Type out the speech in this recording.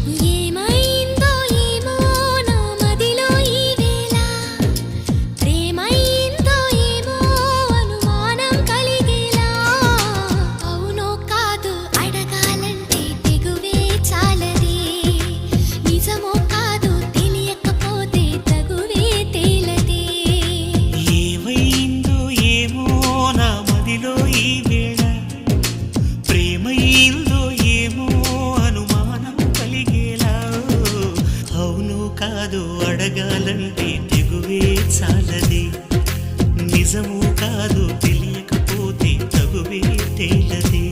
ఏమైందో ఏమో నా మదిలో ఈ వేళ ప్రేమైందో ఏమో అనుమానం కలిగేలా అవునో కాదు అడగాలంటే తెగువే చాలదే నిజమో కాదు తెలియకపోతే తగువే తేలదే ఏమైందో ఏమో నా మదిలో ఈ వేళ ప్రేమైందో ఏమో అనుమానం కలిగేలా అవును కాదు అడగాలంటే తెగువే చాలది నిజము కాదు తెలియకపోతే తగువే తేలదే